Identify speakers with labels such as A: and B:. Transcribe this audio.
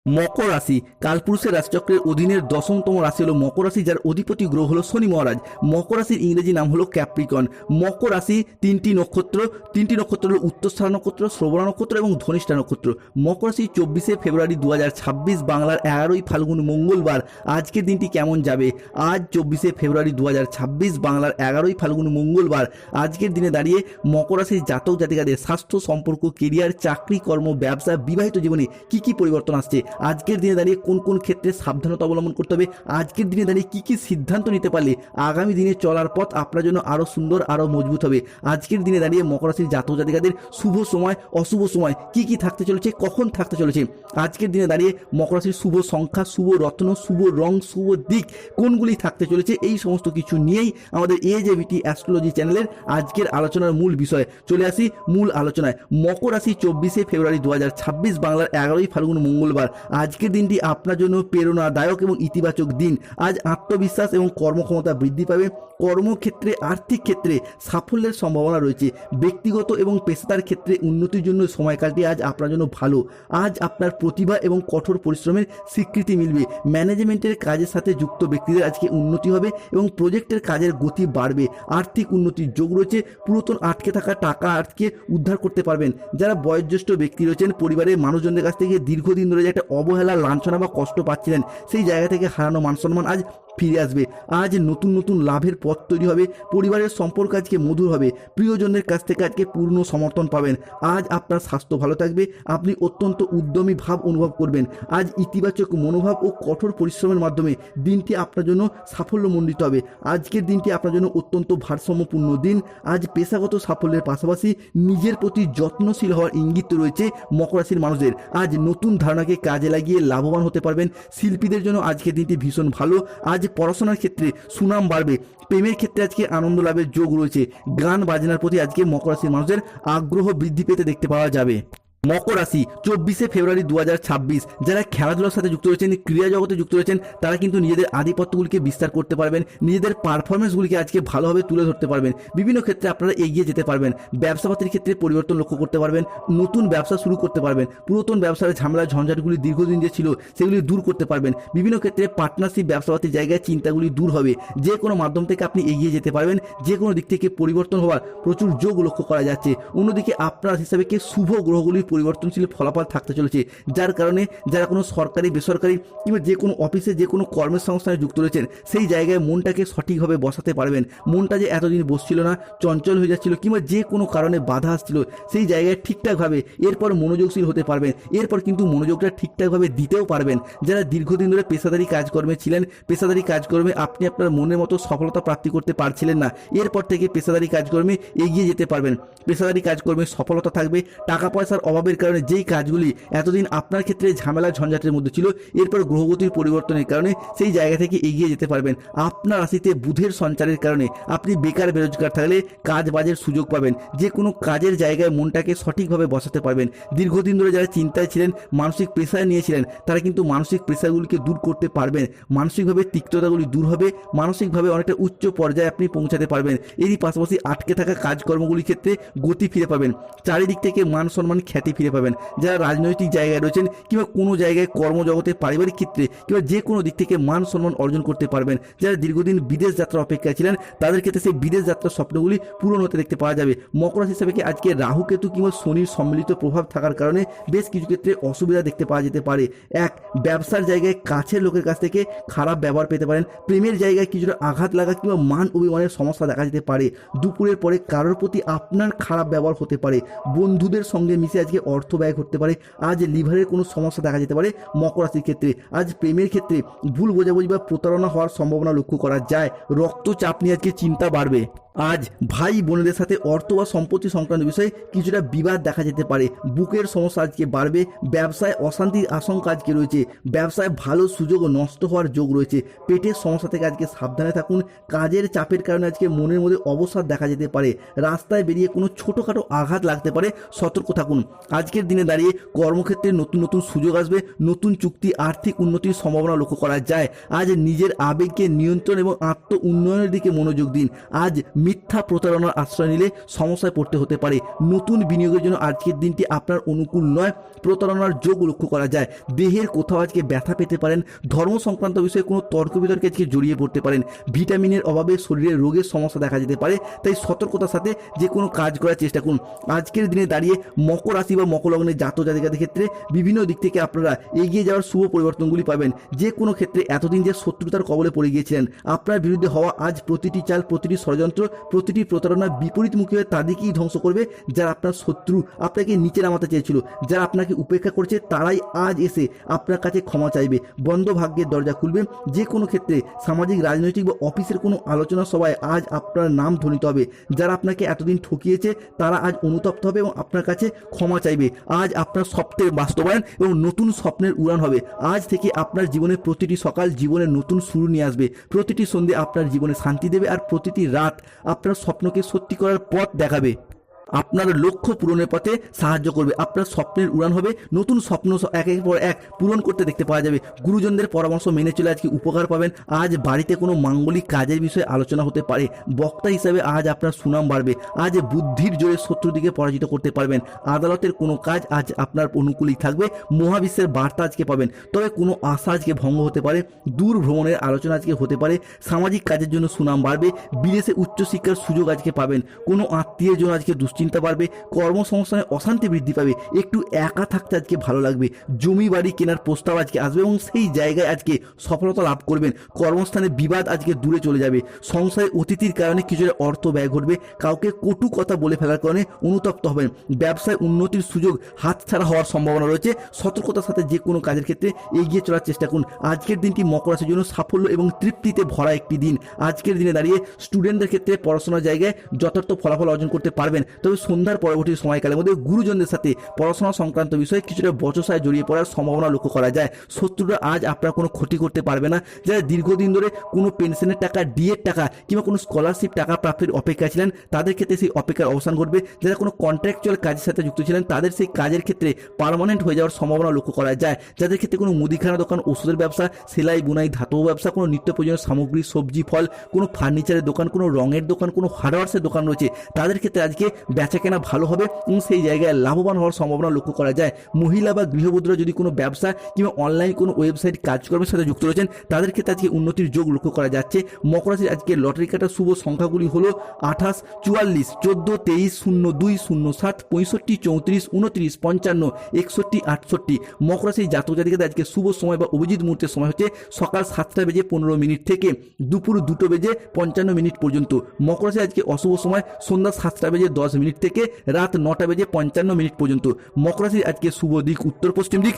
A: মকর রাশি কালপুরুষের রাশিচক্রের অধীনের 10তম রাশি হলো মকর রাশি, যার অধিপতি গ্রহ হলো শনি মহারাজ। মকর রাশির ইংরেজি নাম হলো ক্যাপ্রিকন। মকর রাশি তিনটি নক্ষত্র হলো উত্তরশ্রবণ নক্ষত্র, শ্রবণা নক্ষত্র এবং ধনিষ্ঠা নক্ষত্র। মকর রাশি 24শে ফেব্রুয়ারি 2026 বাংলার 11ই ফাল্গুন মঙ্গলবার। আজকের দিনটি কেমন যাবে? আজ 24শে ফেব্রুয়ারি 2026 বাংলার 11ই ফাল্গুন মঙ্গলবার। আজকের দিনে দাঁড়িয়ে মকর রাশির জাতক জাতিকাদের স্বাস্থ্য, সম্পর্ক, কেরিয়ার, চাকরি, কর্ম, ব্যবসা, বিবাহিত জীবনে কি কি পরিবর্তন আসছে, আজকের দিনে দাঁড়িয়ে কোন কোন ক্ষেত্রে সাবধানতা অবলম্বন করতে হবে, আজকের দিনে দাঁড়িয়ে কি কি সিদ্ধান্ত নিতে পারলে আগামী দিনে চলার পথ আপনার জন্য আরও সুন্দর, আরও মজবুত হবে। আজকের দিনে দাঁড়িয়ে মকর রাশির জাতক জাতিকাদের শুভ সময়, অশুভ সময় কি কি থাকতে চলেছে, কখন থাকতে চলেছে। আজকের দিনে দাঁড়িয়ে মকর রাশির শুভ সংখ্যা, শুভ রত্ন, শুভ রং, শুভ দিক কোনগুলি থাকতে চলেছে, এই সমস্ত কিছু নিয়েই আমাদের AJBT অ্যাস্ট্রোলজি চ্যানেলের আজকের আলোচনার মূল বিষয়। চলে আসি মূল আলোচনায়। মকর রাশি 24শে ফেব্রুয়ারি 2026 বাংলার 11ই ফাল্গুন মঙ্গলবার। আজকের দিনটি আপনার জন্য প্রেরণাদায়ক এবং ইতিবাচক দিন। আজ আত্মবিশ্বাস এবং কর্মক্ষমতা বৃদ্ধি পাবে। কর্মক্ষেত্রে, আর্থিক ক্ষেত্রে সাফল্যের সম্ভাবনা রয়েছে। ব্যক্তিগত এবং পেশাদার ক্ষেত্রে উন্নতির জন্য সময়কালটি আজ আপনার জন্য ভালো। আজ আপনার প্রতিভা এবং কঠোর পরিশ্রমের স্বীকৃতি মিলবে। ম্যানেজমেন্টের কাজের সাথে যুক্ত ব্যক্তিদের আজকে উন্নতি হবে এবং প্রজেক্টের কাজের গতি বাড়বে। আর্থিক উন্নতির যোগ রয়েছে। পুরাতন আটকে থাকা টাকা আটকে উদ্ধার করতে পারবেন। যারা বয়োজ্যেষ্ঠ ব্যক্তি রয়েছেন, পরিবারের মানুষজনদের কাছ থেকে দীর্ঘদিন ধরে যে একটা অবহেলা, লাঞ্ছনা বা কষ্ট পাচ্ছিলেন, সেই জায়গা থেকে হারানো মান সম্মান আজ ফিরে আসবে। আজ নতুন নতুন লাভের পথ তৈরি হবে। পরিবারের সম্পর্ক আজকে মধুর হবে। প্রিয়জনের কাছ থেকে আজকে পূর্ণ সমর্থন পাবেন। আজ আপনার স্বাস্থ্য ভালো থাকবে। আপনি অত্যন্ত উদ্যমী ভাব অনুভব করবেন। আজ ইতিবাচক মনোভাব ও কঠোর পরিশ্রমের মাধ্যমে দিনটি আপনার জন্য সাফল্যমণ্ডিত হবে। আজকের দিনটি আপনার জন্য অত্যন্ত ভারসাম্যপূর্ণ দিন। আজ পেশাগত সাফল্যের পাশাপাশি নিজের প্রতি যত্নশীল হওয়ার ইঙ্গিত রয়েছে মকর রাশির মানুষদের। আজ নতুন ধারণাকে কাজে লাগিয়ে লাভবান হতে পারবেন। শিল্পীদের জন্য আজকের দিনটি ভীষণ ভালো। আজ পড়াশোনার ক্ষেত্রে সুনাম বাড়বে। প্রেমের ক্ষেত্রে আজকে আনন্দ লাভের যোগ রয়েছে। গান বাজনার প্রতি আজকে মকর রাশির মানুষদের আগ্রহ বৃদ্ধি পেতে দেখতে পাওয়া যাবে। মকর রাশি 24শে ফেব্রুয়ারি 2026 যারা খেলাধুলার সাথে যুক্ত রয়েছেন, ক্রীড়া জগতে যুক্ত রয়েছেন, তারা কিন্তু নিজেদের আধিপত্যগুলিকে বিস্তার করতে পারবেন। নিজেদের পারফরমেন্সগুলিকে আজকে ভালোভাবে তুলে ধরতে পারবেন। বিভিন্ন ক্ষেত্রে আপনারা এগিয়ে যেতে পারবেন। ব্যবসাপাতির ক্ষেত্রে পরিবর্তন লক্ষ্য করতে পারবেন। নতুন ব্যবসা শুরু করতে পারবেন। পুরাতন ব্যবসার ঝামেলা ঝঞ্ঝাটগুলি দীর্ঘদিন যে ছিল সেগুলি দূর করতে পারবেন। বিভিন্ন ক্ষেত্রে পার্টনারশিপ, ব্যবসাপাতির জায়গায় চিন্তাগুলি দূর হবে। যে কোনো মাধ্যম থেকে আপনি এগিয়ে যেতে পারবেন। যে কোনো দিক থেকে পরিবর্তন হওয়ার প্রচুর যোগ লক্ষ্য করা যাচ্ছে। অন্যদিকে আপনার হিসাবে শুভ গ্রহগুলির পরিবর্তনশীল ফলাফল থাকতে চলেছে, যার কারণে যারা কোনো সরকারি, বেসরকারি কিংবা যে কোনো অফিসে, যে কোনো কর্মের সংস্থানে যুক্ত রয়েছেন, সেই জায়গায় মনটাকে সঠিকভাবে বসাতে পারবেন। মনটা যে এতদিন বসছিল না, চঞ্চল হয়ে যাচ্ছিল, কিংবা যে কোনো কারণে বাধা আসছিল, সেই জায়গায় ঠিকঠাকভাবে এরপর মনোযোগশীল হতে পারবেন। এরপর কিন্তু মনোযোগটা ঠিকঠাকভাবে দিতেও পারবেন। যারা দীর্ঘদিন ধরে পেশাদারি কাজকর্মে ছিলেন, পেশাদারি কাজকর্মে আপনি আপনার মনের মতো সফলতা প্রাপ্তি করতে পারছিলেন না, এরপর থেকে পেশাদারি কাজকর্মে এগিয়ে যেতে পারবেন। পেশাদারি কাজকর্মে সফলতা থাকবে। টাকা পয়সার অভাবের কারণে যেই কাজগুলি এতদিন আপনার ক্ষেত্রে ঝামেলা ঝঞ্ঝাটের মধ্যে ছিল, এরপর গ্রহগতির পরিবর্তনের কারণে সেই জায়গা থেকে এগিয়ে যেতে পারবেন। আপনার রাশিতে বুধের সঞ্চারের কারণে আপনি বেকার বেরোজগার থাকলে কাজ বাজের সুযোগ পাবেন। যে কোনো কাজের জায়গায় মনটাকে সঠিকভাবে বসাতে পারবেন। দীর্ঘদিন ধরে যারা চিন্তায় ছিলেন, মানসিক প্রেশার নিয়েছিলেন, তারা কিন্তু মানসিক প্রেশারগুলিকে দূর করতে পারবেন। মানসিকভাবে তিক্ততাগুলি দূর হবে। মানসিকভাবে অনেকটা উচ্চ পর্যায়ে আপনি পৌঁছাতে পারবেন। এরই পাশাপাশি আটকে থাকা কাজকর্মগুলির ক্ষেত্রে গতি ফিরে পাবেন। চারিদিক থেকে মান সম্মান, খ্যাতি ফিরে পাবেন। যারা রাজনৈতিক জায়গায় রয়েছেন কিংবা কোনো জায়গায় কর্মজগতে, পারিবারিক ক্ষেত্রে কিংবা যে কোনো দিক থেকে মান সম্মান অর্জন করতে পারবেন। যারা দীর্ঘদিন বিদেশ যাত্রার অপেক্ষায় ছিলেন, তাদের ক্ষেত্রে সেই বিদেশ যাত্রার স্বপ্নগুলি পূরণ হতে দেখতে পাওয়া যাবে। মকর রাশি হিসাবে আজকে রাহু কেতু কিংবা শনির সম্মিলিত প্রভাব থাকার কারণে বেশ কিছু ক্ষেত্রে অসুবিধা দেখতে পাওয়া যেতে পারে। এক, ব্যবসার জায়গায় কাছের লোকের কাছ থেকে খারাপ ব্যবহার পেতে পারেন। প্রেমের জায়গায় কিছুটা আঘাত লাগা কিংবা মান অভিমানের সমস্যা দেখা যেতে পারে। দুপুরের পরে কারোর প্রতি আপনার খারাপ ব্যবহার হতে পারে। বন্ধুদের সঙ্গে মিশে আজকে অর্থ ব্যয় করতে পারে। আজ লিভারের কোনো সমস্যা দেখা যেতে পারে মকর রাশির ক্ষেত্রে। আজ প্রেমের ক্ষেত্রে ভুল বোঝাবুঝি বা প্রতারণা হওয়ার সম্ভাবনা লক্ষ্য করা যায়। রক্তচাপ নিয়ে আজকে চিন্তা বাড়বে। আজ ভাই বোনেদের সাথে অর্থ বা সম্পত্তি সংক্রান্ত বিষয়ে কিছুটা বিবাদ দেখা যেতে পারে। বুকের সমস্যা আজকে বাড়বে। ব্যবসায় অশান্তির আশঙ্কা আজকে রয়েছে। ব্যবসায় ভালো সুযোগ নষ্ট হওয়ার যোগ রয়েছে। পেটের সমস্যা থেকে আজকে সাবধানে থাকুন। কাজের চাপের কারণে আজকে মনের মধ্যে অবসাদ দেখা যেতে পারে। রাস্তায় বেরিয়ে কোনো ছোটোখাটো আঘাত লাগতে পারে, সতর্ক থাকুন। আজকের দিনে দাঁড়িয়ে কর্মক্ষেত্রে নতুন নতুন সুযোগ আসবে। নতুন চুক্তি, আর্থিক উন্নতির সম্ভাবনা লক্ষ্য করা যায়। আজ নিজের আবেগকে নিয়ন্ত্রণ এবং আত্ম উন্নয়নের দিকে মনোযোগ দিন। আজ মিথ্যা প্রতারণার আশ্রয় নিলে সমস্যায় পড়তে হতে পারে। নতুন বিনিয়োগের জন্য আজকের দিনটি আপনার অনুকূল নয়। প্রতারণার যোগ লক্ষ্য করা যায়। দেহের কোথাও আজকে ব্যথা পেতে পারেন। ধর্ম সংক্রান্ত বিষয়ে কোনো তর্ক বিতর্কে আজকে জড়িয়ে পড়তে পারেন। ভিটামিনের অভাবে শরীরে রোগের সমস্যা দেখা যেতে পারে, তাই সতর্কতার সাথে যে কোনো কাজ করার চেষ্টা করুন। আজকের দিনে দাঁড়িয়ে মকর রাশি বা মকর লগ্নের জাতক জাতিকাদের ক্ষেত্রে বিভিন্ন দিক থেকে আপনারা এগিয়ে যাওয়ার শুভ পরিবর্তনগুলি পাবেন। যে কোনো ক্ষেত্রে এতদিন যে শত্রুতার কবলে পড়ে গিয়েছিলেন, আপনার বিরুদ্ধে হওয়া আজ প্রতিটি চাল, প্রতিটি ষড়যন্ত্র, প্রতিটি প্রতারণা বিপরীতমুখী হয়ে তাদেরকেই ধ্বংস করবে যারা আপনার শত্রু, আপনাকে নিচে নামাতে চেয়েছিল। যারা আপনাকে উপেক্ষা করেছে তারাই আজ এসে আপনার কাছে ক্ষমা চাইবে। বন্ধ ভাগ্যের দরজা খুলবে। যে কোনো ক্ষেত্রে সামাজিক, রাজনৈতিক বা অফিসের কোনো আলোচনা সভায় আজ আপনার নাম ধ্বনিত হবে। যারা আপনাকে এতদিন ঠকিয়েছে তারা আজ অনুতপ্ত হবে এবং আপনার কাছে ক্ষমা চাইবে। আজ আপনার স্বপ্নের বাস্তবায়ন এবং নতুন স্বপ্নের উড়ান হবে। আজ থেকে আপনার জীবনের প্রতিটি সকাল জীবনের নতুন শুরু নিয়ে আসবে। প্রতিটি সন্ধ্যে আপনার জীবনে শান্তি দেবে, আর প্রতিটি রাত আপনার স্বপ্নকে সত্যি করার পথ দেখাবে। আপনার লক্ষ্য পূরণের পথে সাহায্য করবে। আপনার স্বপ্নের উড়ান হবে। নতুন স্বপ্ন একের পর এক পূরণ করতে দেখতে পাওয়া যাবে। গুরুজনদের পরামর্শ মেনে চলে আজকে উপকার পাবেন। আজ বাড়িতে কোনো মাঙ্গলিক কাজের বিষয়ে আলোচনা হতে পারে। বক্তা হিসাবে আজ আপনার সুনাম বাড়বে। আজ বুদ্ধির জোরে শত্রুদিকে পরাজিত করতে পারবেন। আদালতের কোনো কাজ আজ আপনার অনুকূলেই থাকবে। মহাবিশ্বের বার্তা আজকে পাবেন। তবে কোনো আশা আজকে ভঙ্গ হতে পারে। দূর ভ্রমণের আলোচনা আজকে হতে পারে। সামাজিক কাজের জন্য সুনাম বাড়বে। বিদেশে উচ্চশিক্ষার সুযোগ আজকে পাবেন। কোনো আত্মীয়ের জন্য আজকে চিন্তা বাড়বে। কর্মসংস্থানে অশান্তি বৃদ্ধি পাবে। একটু একা থাকতে আজকে ভালো লাগবে। জমি বাড়ি কেনার প্রস্তাব আজকে আসবে এবং সেই জায়গায় আজকে সফলতা লাভ করবেন। কর্মস্থানে বিবাদ আজকে দূরে চলে যাবে। সংসারে অতিথির কারণে কিছুটা অর্থ ব্যয় ঘটবে। কাউকে কটু কথা বলে ফেলার কারণে অনুতপ্ত হবেন। ব্যবসায় উন্নতির সুযোগ হাতছাড়া হওয়ার সম্ভাবনা রয়েছে। সতর্কতার সাথে যে কোনো কাজের ক্ষেত্রে এগিয়ে চলার চেষ্টা করুন। আজকের দিনটি মকর রাশির জন্য সাফল্য এবং তৃপ্তিতে ভরা একটি দিন। আজকের দিনে দাঁড়িয়ে স্টুডেন্টদের ক্ষেত্রে পড়াশোনার জায়গায় যথার্থ ফলাফল অর্জন করতে পারবেন। তবে সন্ধ্যার পরবর্তী সময়কালের মধ্যে গুরুজনদের সাথে পড়াশোনা সংক্রান্ত বিষয়ে কিছুটা বচসায় জড়িয়ে পড়ার সম্ভাবনা লক্ষ্য করা যায়। শত্রুরা আজ আপনার কোনো ক্ষতি করতে পারবে না। যারা দীর্ঘদিন ধরে কোনো পেনশনের টাকা, ডিএর টাকা কিংবা কোনো স্কলারশিপ টাকা প্রাপ্তির অপেক্ষায় ছিলেন, তাদের ক্ষেত্রে সেই অপেক্ষার অবসান ঘটবে। যারা কোনো কন্ট্রাকচুয়াল কাজের সাথে যুক্ত ছিলেন, তাদের সেই কাজের ক্ষেত্রে পার্মানেন্ট হয়ে যাওয়ার সম্ভাবনা লক্ষ্য করা যায়। যাদের ক্ষেত্রে কোনো মুদিখানা দোকান, ওষুধের ব্যবসা, সেলাই বুনাই, ধাতব ব্যবসা, কোনো নিত্য প্রয়োজনীয় সামগ্রী, সবজি ফল, কোনো ফার্নিচারের দোকান, কোনো রঙের দোকান, কোনো হার্ডওয়ার্সের দোকান রয়েছে, তাদের ক্ষেত্রে আজকে বেচাকেনা ভালো হবে এবং সেই জায়গায় লাভবান হওয়ার সম্ভাবনা লক্ষ্য করা যায়। মহিলা বা গৃহবধূরা যদি কোনো ব্যবসা কিংবা অনলাইন কোনো ওয়েবসাইট কাজকর্মের সাথে যুক্ত রয়েছেন, তাদের ক্ষেত্রে আজকে উন্নতির যোগ লক্ষ্য করা যাচ্ছে। মকর রাশির আজকে লটারি কাটার শুভ সংখ্যাগুলি হলো 28, 44, 14, 23, 02, 07, 65, 34, 29, 55, 61, 68। মকর রাশির জাতক জাতিকাদের আজকে শুভ সময় বা অভিজিৎ মুহূর্তের সময় হচ্ছে সকাল 7:15 থেকে দুপুর 2:55 পর্যন্ত। মকর রাশির আজকে অশুভ সময় সন্ধ্যা 7:10 থেকে রাত 9:55 পর্যন্ত। মকর রাশির আজকে শুভ দিক উত্তর পশ্চিম দিক।